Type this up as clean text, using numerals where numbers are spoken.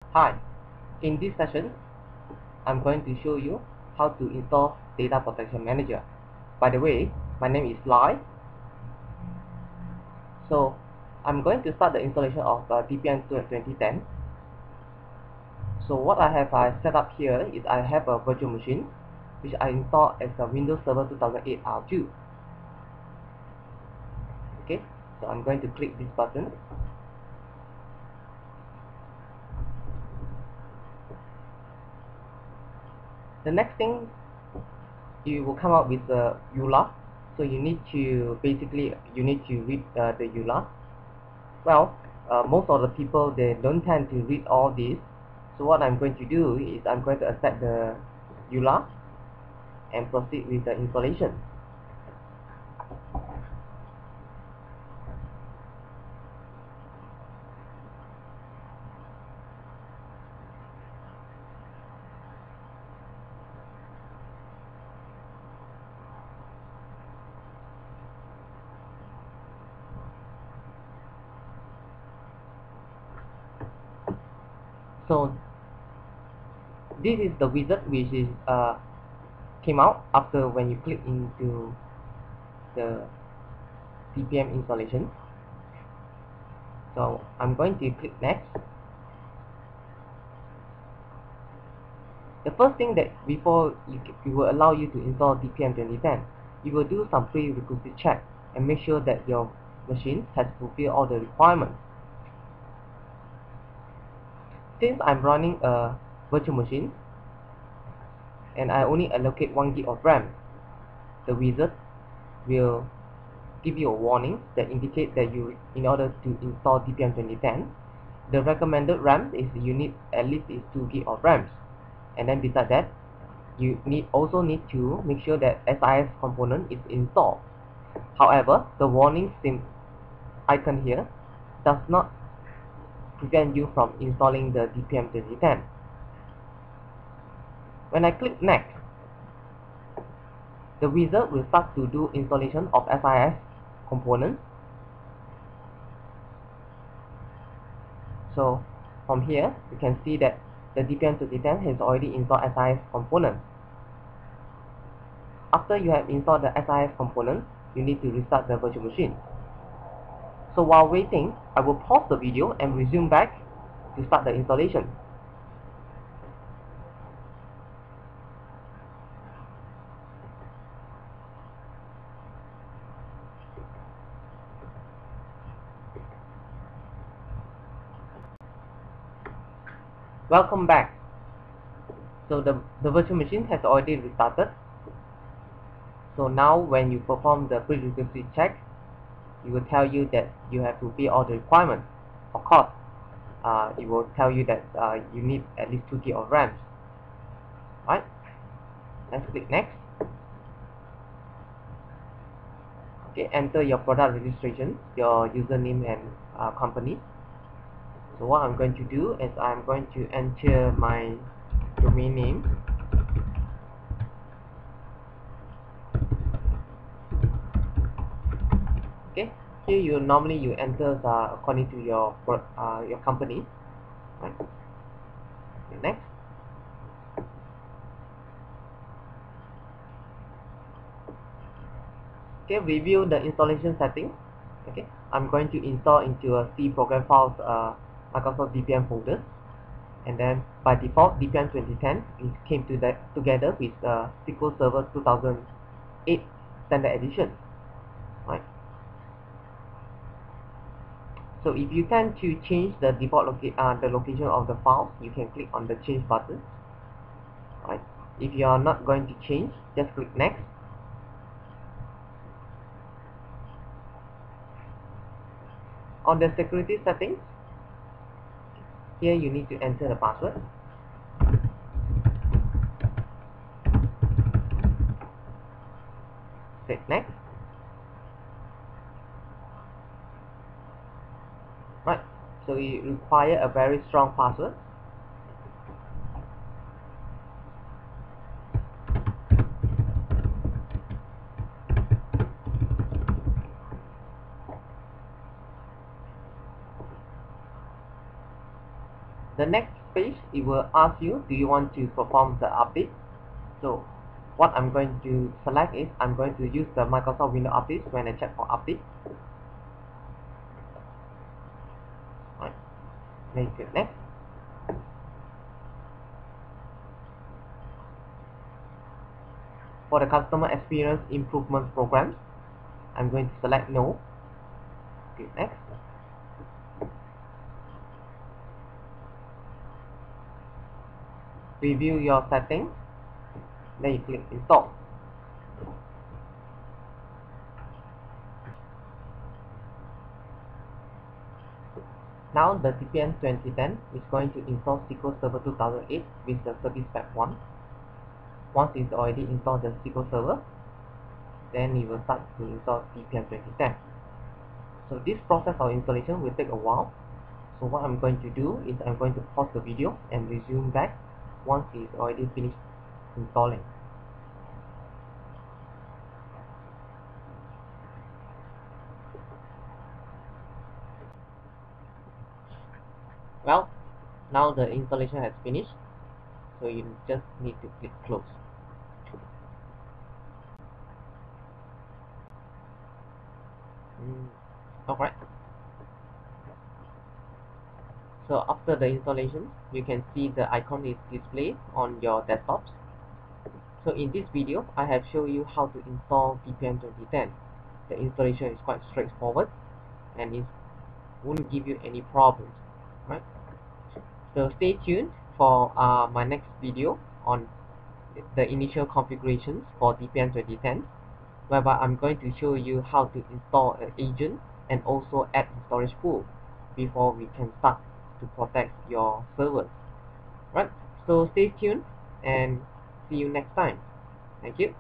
Hi, in this session, I'm going to show you how to install Data Protection Manager. By the way, my name is Lai. So, I'm going to start the installation of DPM 2010. So what I have set up here is I have a virtual machine which I installed as a Windows Server 2008 R2. Okay, so I'm going to click this button. The next thing, you will come up with the EULA. So you need to read the EULA. Well, most of the people, they don't tend to read all this. So what I'm going to do is I'm going to accept the EULA and proceed with the installation. So this is the wizard which is came out after when you click into the DPM installation. So I'm going to click next. The first thing that before it will allow you to install DPM 2010, you will do some prerequisite check and make sure that your machine has fulfilled all the requirements. Since I'm running a virtual machine and I only allocate 1 GB of RAM, the wizard will give you a warning that indicates that in order to install DPM 2010, the recommended RAM is you need at least 2 GB of RAM. And then beside that, you also need to make sure that SIS component is installed. However, the warning icon here does not prevent you from installing the DPM 2010. When I click next, the wizard will start to do installation of SIS components. So from here, you can see that the DPM 2010 has already installed SIS components. After you have installed the SIS components, you need to restart the virtual machine. So while waiting, I will pause the video and resume back to start the installation. Welcome back. So the virtual machine has already restarted. So now when you perform the prerequisite check, it will tell you that you have to fill all the requirements. Of course, it will tell you that you need at least 2 GB of RAM. Right? Let's click next. Okay, enter your product registration, your username and company. So what I'm going to do is I'm going to enter my domain name. Okay, here you normally enter according to your company. Right. Okay, next. Okay, review the installation settings. Okay, I'm going to install into a C program files Microsoft DPM folder, and then by default DPM 2010 it came together with SQL Server 2008 Standard Edition. Right. So if you tend to change the default the location of the file, you can click on the change button. Right. If you are not going to change, just click next. On the security settings, here you need to enter the password. Click next. Right, so you require a very strong password. The next page, it will ask you, do you want to perform the update? So what I'm going to select is I'm going to use the Microsoft Windows updates when I check for update. Right. Then you click next. For the customer experience improvement programs, I'm going to select no. Click next. Review your settings. Then you click install. Now the DPM 2010 is going to install SQL Server 2008 with the Service Pack 1. Once it's already installed the SQL Server, then it will start to install DPM 2010. So this process of installation will take a while. So what I'm going to do is I'm going to pause the video and resume back once it's already finished installing. Well, now the installation has finished, so you just need to click close. Alright. So after the installation, you can see the icon is displayed on your desktops. So in this video, I have shown you how to install DPM 2010. The installation is quite straightforward and it won't give you any problems, right? So stay tuned for my next video on the initial configurations for DPM 2010, whereby I'm going to show you how to install an agent and also add a storage pool before we can start to protect your servers. Right? So stay tuned and see you next time. Thank you.